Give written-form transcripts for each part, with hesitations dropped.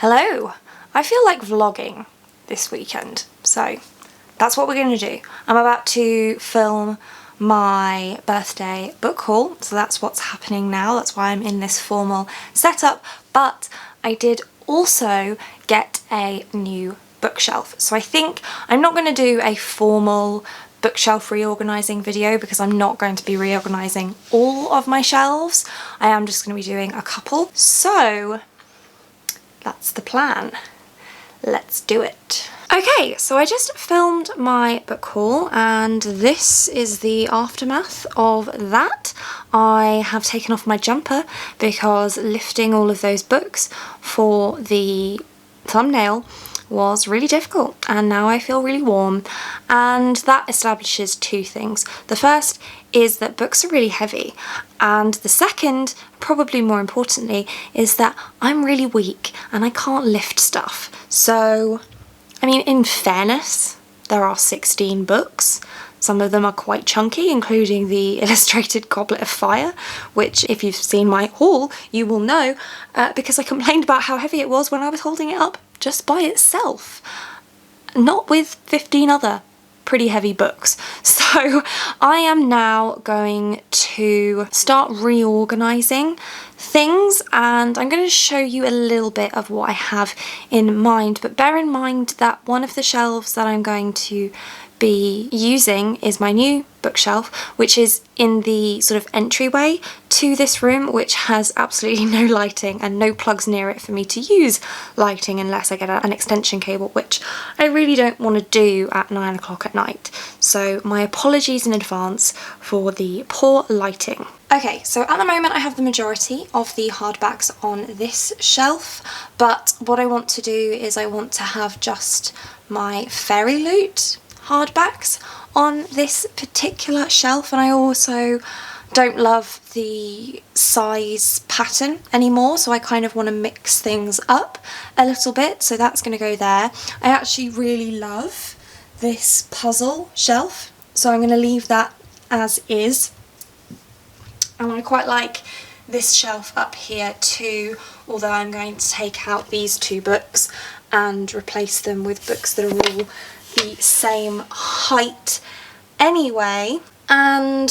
Hello! I feel like vlogging this weekend, so that's what we're going to do. I'm about to film my birthday book haul, so that's what's happening now. That's why I'm in this formal setup, but I did also get a new bookshelf. So I think I'm not going to do a formal bookshelf reorganising video because I'm not going to be reorganising all of my shelves. I am just going to be doing a couple. So that's the plan. Let's do it. Okay, so I just filmed my book haul and this is the aftermath of that. I have taken off my jumper because lifting all of those books for the thumbnail was really difficult, and now I feel really warm, and that establishes two things. The first is that books are really heavy, and the second, probably more importantly, is that I'm really weak and I can't lift stuff. So, I mean, in fairness, there are 16 books. Some of them are quite chunky, including the illustrated Goblet of Fire, which if you've seen my haul, you will know, because I complained about how heavy it was when I was holding it up just by itself, not with 15 other pretty heavy books. So I am now going to start reorganising things, and I'm going to show you a little bit of what I have in mind, but bear in mind that one of the shelves that I'm going to be using is my new bookshelf, which is in the sort of entryway to this room, which has absolutely no lighting and no plugs near it for me to use lighting unless I get an extension cable, which I really don't want to do at 9 o'clock at night. So my apologies in advance for the poor lighting. Okay, so at the moment I have the majority of the hardbacks on this shelf, but what I want to do is I want to have just my Fairy Loot hardbacks on this particular shelf, and I also don't love the size pattern anymore, so I kind of want to mix things up a little bit, so that's going to go there. I actually really love this puzzle shelf, so I'm going to leave that as is, and I quite like this shelf up here too, although I'm going to take out these two books and replace them with books that are all the same height anyway. And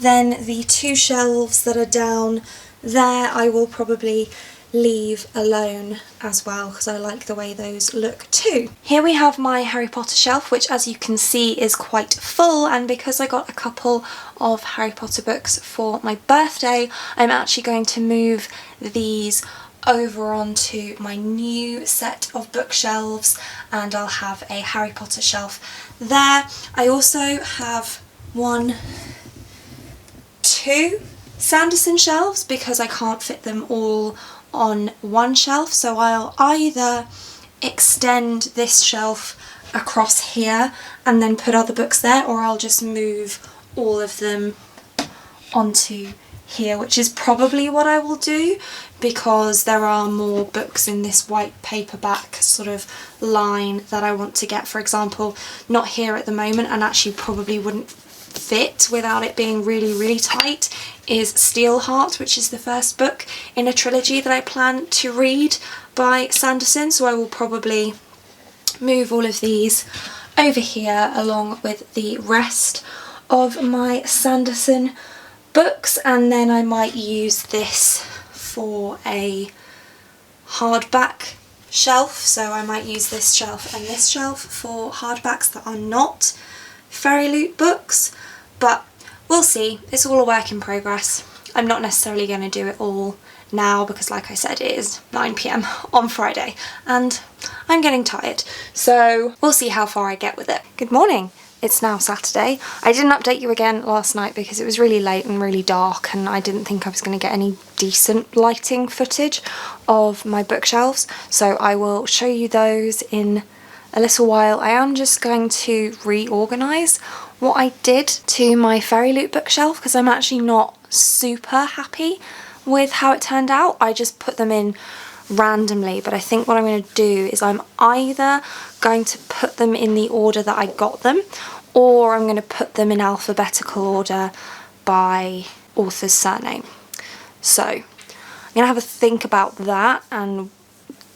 then the two shelves that are down there I will probably leave alone as well because I like the way those look too. Here we have my Harry Potter shelf, which as you can see is quite full, and because I got a couple of Harry Potter books for my birthday, I'm actually going to move these over onto my new set of bookshelves, and I'll have a Harry Potter shelf there. I also have two Sanderson shelves because I can't fit them all on one shelf, so I'll either extend this shelf across here and then put other books there, or I'll just move all of them onto here, which is probably what I will do because there are more books in this white paperback sort of line that I want to get. For example, not here at the moment, and actually probably wouldn't fit without it being really tight, is Steelheart, which is the first book in a trilogy that I plan to read by Sanderson, so I will probably move all of these over here along with the rest of my Sanderson books, and then I might use this for a hardback shelf, so I might use this shelf and this shelf for hardbacks that are not Fairy Loot books, but we'll see. It's all a work in progress. I'm not necessarily going to do it all now because, like I said, it is 9 PM on Friday and I'm getting tired, so we'll see how far I get with it. Good morning. It's now Saturday. I didn't update you again last night because it was really late and really dark, and I didn't think I was going to get any decent lighting footage of my bookshelves, so I will show you those in a little while. I am just going to reorganise what I did to my Fairy Loot bookshelf because I'm actually not super happy with how it turned out. I just put them in randomly, but I think what I'm going to do is I'm either going to put them in the order that I got them, or I'm going to put them in alphabetical order by author's surname. So I'm going to have a think about that and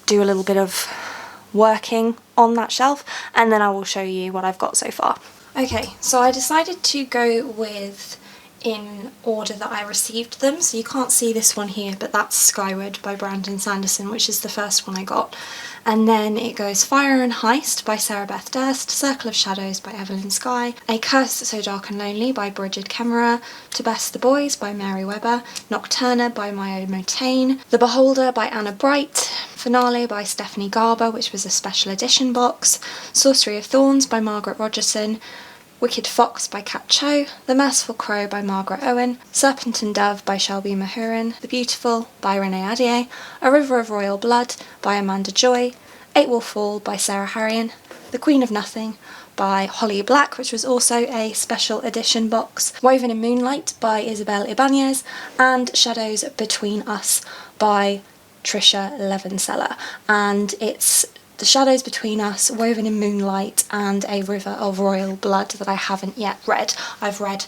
do a little bit of working on that shelf, and then I will show you what I've got so far. Okay, so I decided to go with in order that I received them. So you can't see this one here, but that's Skyward by Brandon Sanderson, which is the first one I got. And then it goes Fire and Heist by Sarah Beth Durst, Circle of Shadows by Evelyn Skye, A Curse So Dark and Lonely by Bridget Kemmerer, To Best the Boys by Mary Webber, Nocturna by Maya Motain, The Beholder by Anna Bright, Finale by Stephanie Garber, which was a special edition box, Sorcery of Thorns by Margaret Rogerson, Wicked Fox by Kat Cho, The Merciful Crow by Margaret Owen, Serpent and Dove by Shelby Mahurin, The Beautiful by Renee Adier, A River of Royal Blood by Amanda Joy, Eight Will Fall by Sarah Harrion, The Queen of Nothing by Holly Black, which was also a special edition box, Woven in Moonlight by Isabel Ibanez, and Shadows Between Us by Trisha Levenseller. And it's The Shadows Between Us, Woven in Moonlight, and A River of Royal Blood that I haven't yet read. I've read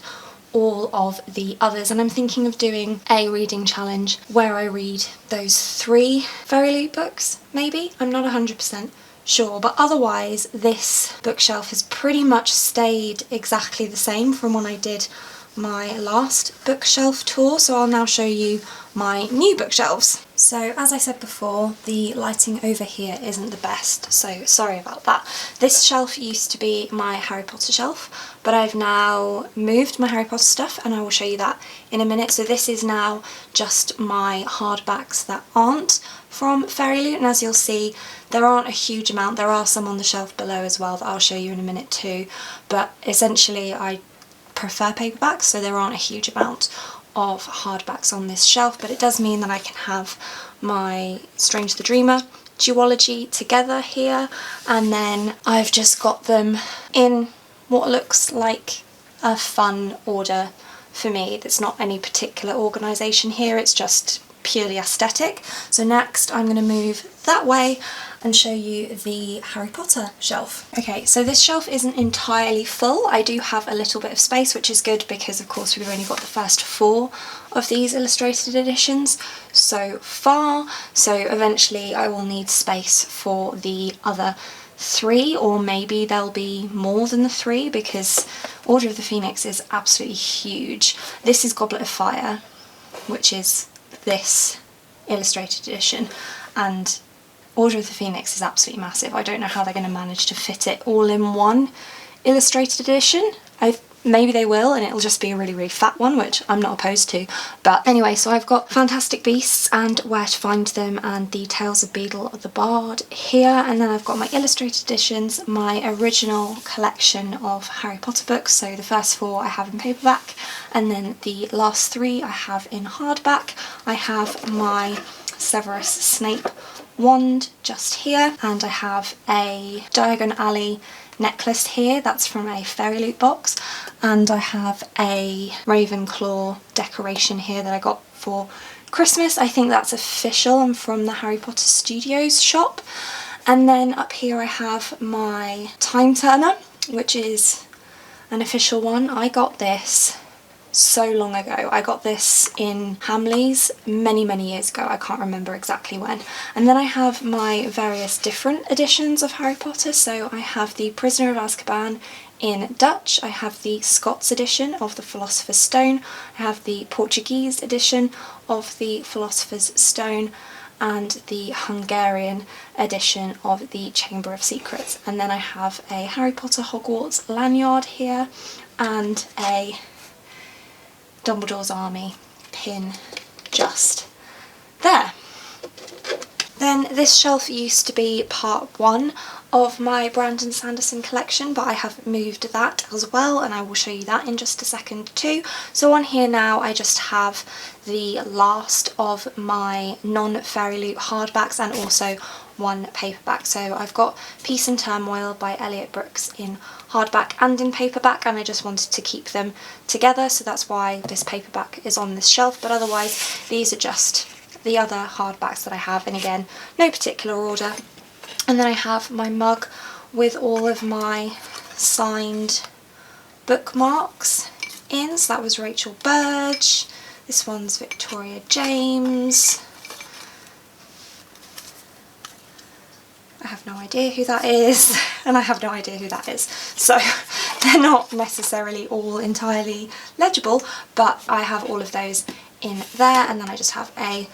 all of the others, and I'm thinking of doing a reading challenge where I read those 3 Fairy Loot books, maybe? I'm not 100% sure, but otherwise this bookshelf has pretty much stayed exactly the same from when I did my last bookshelf tour, so I'll now show you my new bookshelves. So as I said before, the lighting over here isn't the best, so sorry about that. This shelf used to be my Harry Potter shelf, but I've now moved my Harry Potter stuff, and I will show you that in a minute. So this is now just my hardbacks that aren't from Fairy Loot, and as you'll see, there aren't a huge amount. There are some on the shelf below as well that I'll show you in a minute too, but essentially I prefer paperbacks, so there aren't a huge amount of hardbacks on this shelf, but it does mean that I can have my Strange the Dreamer duology together here, and then I've just got them in what looks like a fun order for me. There's not any particular organisation here, it's just purely aesthetic. So next I'm going to move that way and show you the Harry Potter shelf. Okay, so this shelf isn't entirely full. I do have a little bit of space, which is good because of course we've only got the first 4 of these illustrated editions so far, so eventually I will need space for the other 3, or maybe there'll be more than the 3 because Order of the Phoenix is absolutely huge. This is Goblet of Fire, which is this illustrated edition, and Order of the Phoenix is absolutely massive. I don't know how they're going to manage to fit it all in one illustrated edition. Maybe they will, and it'll just be a really, really fat one, which I'm not opposed to. But anyway, so I've got Fantastic Beasts and Where to Find Them and the Tales of Beedle the Bard here, and then I've got my illustrated editions, my original collection of Harry Potter books, so the first 4 I have in paperback, and then the last 3 I have in hardback. I have my Severus Snape wand just here, and I have a Diagon Alley necklace here, that's from a Fairy Loot box, and I have a Ravenclaw decoration here that I got for Christmas. I think that's official and from the Harry Potter Studios shop. And then up here I have my Time Turner, which is an official one. I got this so long ago. I got this in Hamleys many years ago. I can't remember exactly when. And then I have my various different editions of Harry Potter. So I have the Prisoner of Azkaban in Dutch, I have the Scots edition of the Philosopher's Stone, I have the Portuguese edition of the Philosopher's Stone, and the Hungarian edition of the Chamber of Secrets. And then I have a Harry Potter Hogwarts lanyard here and a Dumbledore's Army pin just there. Then this shelf used to be part 1 of my Brandon Sanderson collection, but I have moved that as well, and I will show you that in just a second too. So on here now I just have the last of my non-Fairy Loot hardbacks and also one paperback. So I've got Peace and Turmoil by Elliot Brooks in hardback and in paperback, and I just wanted to keep them together, so that's why this paperback is on this shelf, but otherwise these are just the other hardbacks that I have, and again, no particular order. And then I have my mug with all of my signed bookmarks in, so that was Rachel Burge, this one's Victoria James, I have no idea who that is, and I have no idea who that is. So they're not necessarily all entirely legible, but I have all of those in there. And then I just have a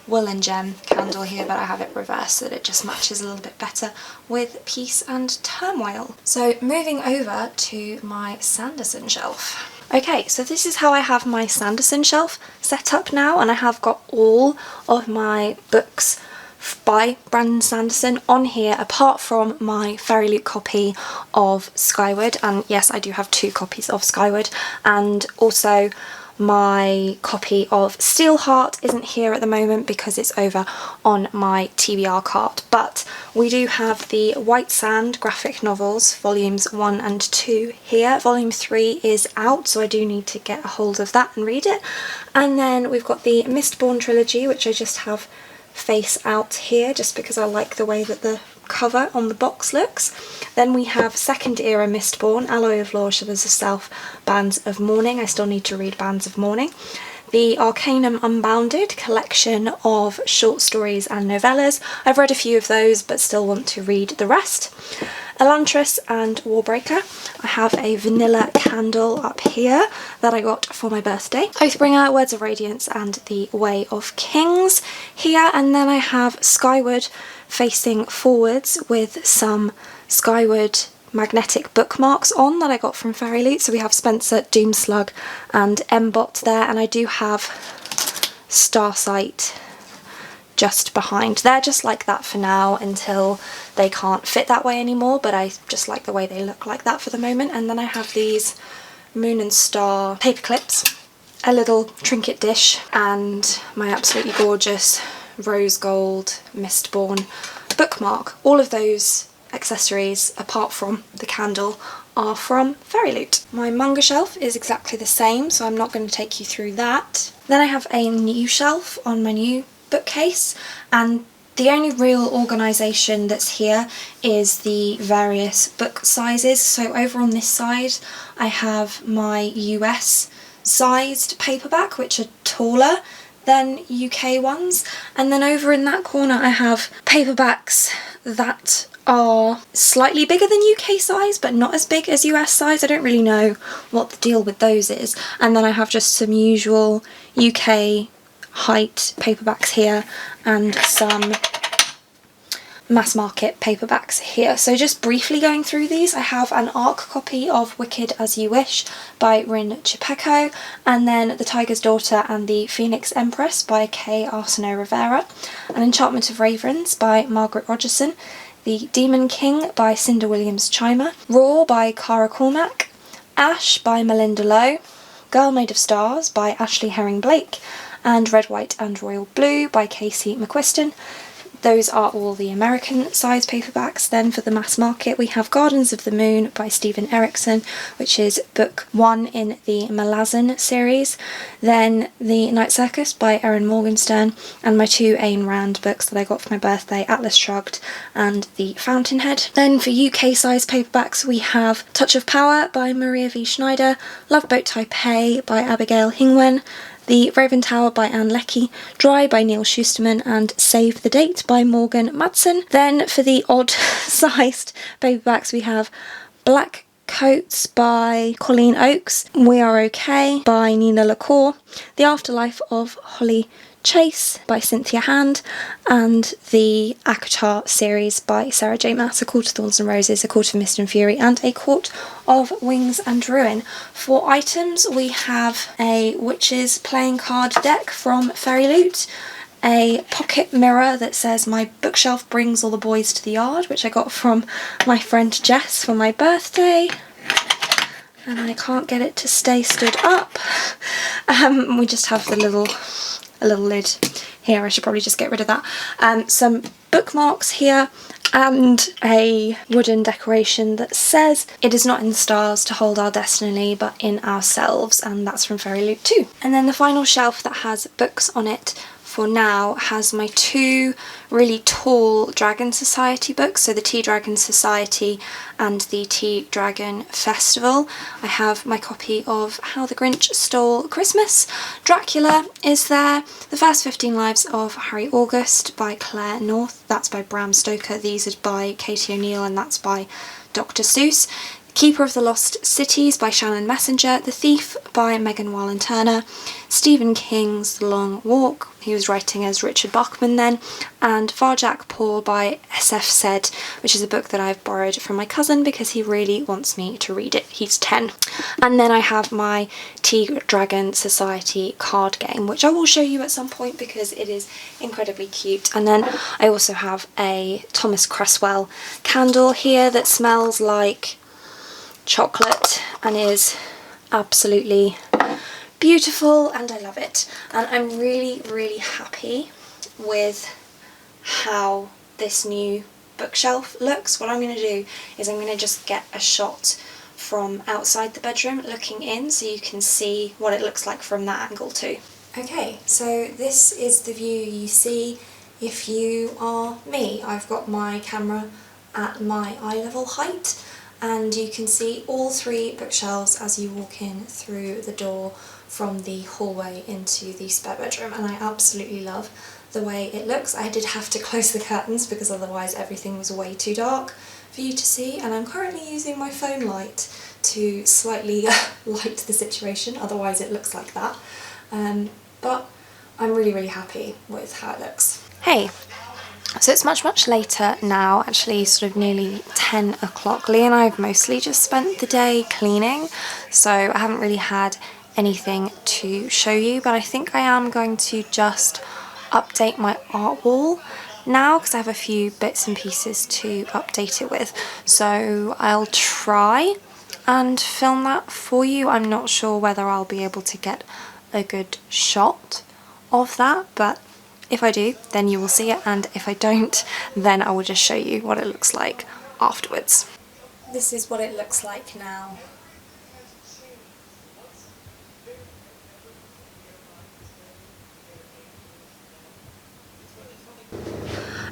Wool and Gem candle here, but I have it reversed so that it just matches a little bit better with Peace and Turmoil. So moving over to my Sanderson shelf. Okay, so this is how I have my Sanderson shelf set up now, and I have got all of my books by Brandon Sanderson on here, apart from my Fairy Loot copy of Skyward, and yes, I do have 2 copies of Skyward, and also my copy of Steelheart isn't here at the moment because it's over on my TBR cart, but we do have the White Sand graphic novels volumes 1 and 2 here. Volume 3 is out, so I do need to get a hold of that and read it. And then we've got the Mistborn Trilogy, which I just have face out here just because I like the way that the cover on the box looks. Then we have Second Era Mistborn, Alloy of Law, Shivers of Self, Bands of Mourning. I still need to read Bands of Mourning. The Arcanum Unbounded collection of short stories and novellas. I've read a few of those but still want to read the rest. Elantris and Warbreaker. I have a vanilla candle up here that I got for my birthday. Oathbringer, Words of Radiance and The Way of Kings here, and then I have Skyward facing forwards with some Skyward magnetic bookmarks on that I got from Fairy Loot. So we have Spencer, Doomslug and Embot there, and I do have Starsight just behind. They're just like that for now until they can't fit that way anymore, but I just like the way they look like that for the moment. And then I have these Moon and Star paper clips, a little trinket dish, and my absolutely gorgeous rose gold Mistborn bookmark. All of those accessories, apart from the candle, are from Fairy Loot. My manga shelf is exactly the same, so I'm not going to take you through that. Then I have a new shelf on my new bookcase, and the only real organisation that's here is the various book sizes. So over on this side I have my US sized paperback, which are taller than UK ones, and then over in that corner I have paperbacks that are slightly bigger than UK size but not as big as US size. I don't really know what the deal with those is. And then I have just some usual UK height paperbacks here and some mass market paperbacks here. So just briefly going through these, I have an ARC copy of Wicked As You Wish by Rin Chipeco, and then The Tiger's Daughter and the Phoenix Empress by Kay Arsenault Rivera, An Enchantment of Ravens by Margaret Rogerson, The Demon King by Cinder Williams Chimer, Raw by Cara Cormack, Ash by Melinda Lowe, Girl Made of Stars by Ashley Herring Blake, and Red, White and Royal Blue by Casey McQuiston. Those are all the American size paperbacks. Then for the mass market we have Gardens of the Moon by Stephen Erickson, which is book 1 in the Malazan series. Then The Night Circus by Erin Morgenstern, and my 2 Ayn Rand books that I got for my birthday, Atlas Shrugged and The Fountainhead. Then for UK size paperbacks we have Touch of Power by Maria V. Schneider, Love Boat Taipei by Abigail Hingwen, The Raven Tower by Anne Leckie, Dry by Neil Schusterman, and Save the Date by Morgan Madsen. Then for the odd-sized paperbacks we have Black Coats by Colleen Oakes, We Are Okay by Nina LaCour, The Afterlife of Holly Chase by Cynthia Hand, and the ACOTAR series by Sarah J. Maas, A Court of Thorns and Roses, A Court of Mist and Fury, and A Court of Wings and Ruin. For items we have a Witches playing card deck from Fairy Loot, a pocket mirror that says My Bookshelf Brings All the Boys to the Yard, which I got from my friend Jess for my birthday, and I can't get it to stay stood up. We just have a little lid here. I should probably just get rid of that. Some bookmarks here and a wooden decoration that says It is not in the stars to hold our destiny but in ourselves, and that's from Fairy Loot too. And then the final shelf that has books on it for now has my two really tall Dragon Society books, so the Tea Dragon Society and the Tea Dragon Festival. I have my copy of How the Grinch Stole Christmas. Dracula is there. The First 15 Lives of Harry August by Claire North, that's by Bram Stoker. These are by Katie O'Neill and that's by Dr. Seuss. Keeper of the Lost Cities by Shannon Messenger, The Thief by Megan Wallen Turner, Stephen King's The Long Walk, he was writing as Richard Bachman then, and Varjak Paul by SF Said, which is a book that I've borrowed from my cousin because he really wants me to read it. He's 10. And then I have my Tea Dragon Society card game, which I will show you at some point because it is incredibly cute. And then I also have a Thomas Cresswell candle here that smells like chocolate and is absolutely beautiful, and I love it. And I'm really happy with how this new bookshelf looks. What I'm going to do is I'm going to just get a shot from outside the bedroom looking in so you can see what it looks like from that angle too. Okay, so this is the view you see if you are me. I've got my camera at my eye level height, and you can see all three bookshelves as you walk in through the door from the hallway into the spare bedroom, and I absolutely love the way it looks. I did have to close the curtains because otherwise everything was way too dark for you to see, and I'm currently using my phone light to slightly light the situation, otherwise it looks like that. But I'm really happy with how it looks. Hey! So it's much later now, actually sort of nearly 10 o'clock. Lee and I have mostly just spent the day cleaning, so I haven't really had anything to show you, but I think I am going to just update my art wall now because I have a few bits and pieces to update it with. So I'll try and film that for you. I'm not sure whether I'll be able to get a good shot of that, but if I do, then you will see it, and if I don't, then I will just show you what it looks like afterwards. This is what it looks like now.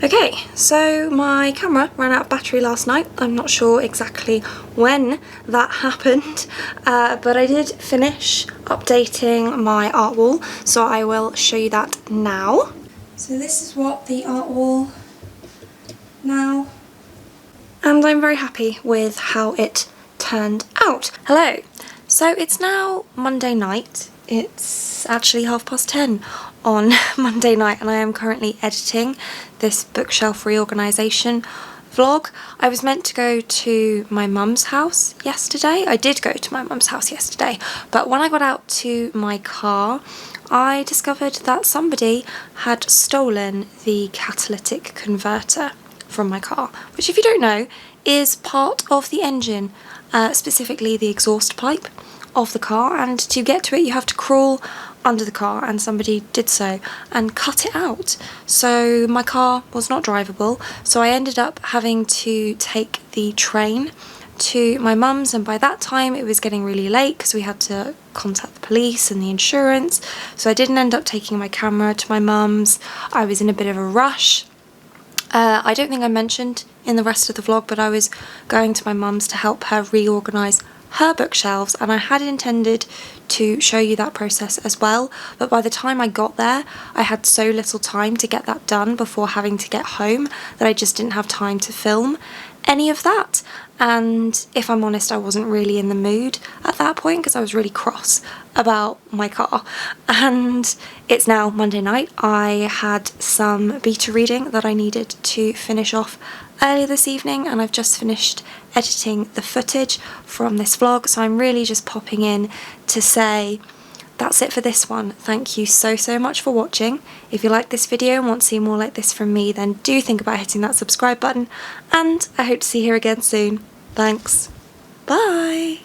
Okay, so my camera ran out of battery last night. I'm not sure exactly when that happened, but I did finish updating my art wall, so I will show you that now. So this is what the art wall now, and I'm very happy with how it turned out. Hello! So it's now Monday night. It's actually 10:30 on Monday night, and I am currently editing this bookshelf reorganisation vlog. I was meant to go to my mum's house yesterday. I did go to my mum's house yesterday, but when I got out to my car, I discovered that somebody had stolen the catalytic converter from my car, which, if you don't know, is part of the engine, specifically the exhaust pipe of the car, and to get to it you have to crawl under the car, and somebody did so and cut it out. So my car was not drivable, so I ended up having to take the train to my mum's, and by that time it was getting really late because we had to contact the police and the insurance, so I didn't end up taking my camera to my mum's. I was in a bit of a rush. I don't think I mentioned in the rest of the vlog, but I was going to my mum's to help her reorganise her bookshelves, and I had intended to show you that process as well, but by the time I got there I had so little time to get that done before having to get home that I just didn't have time to film any of that. And if I'm honest, I wasn't really in the mood at that point because I was really cross about my car. And it's now Monday night. I had some beta reading that I needed to finish off earlier this evening, and I've just finished editing the footage from this vlog, so I'm really just popping in to say that's it for this one. Thank you so much for watching. If you like this video and want to see more like this from me, then do think about hitting that subscribe button, and I hope to see you here again soon. Thanks. Bye!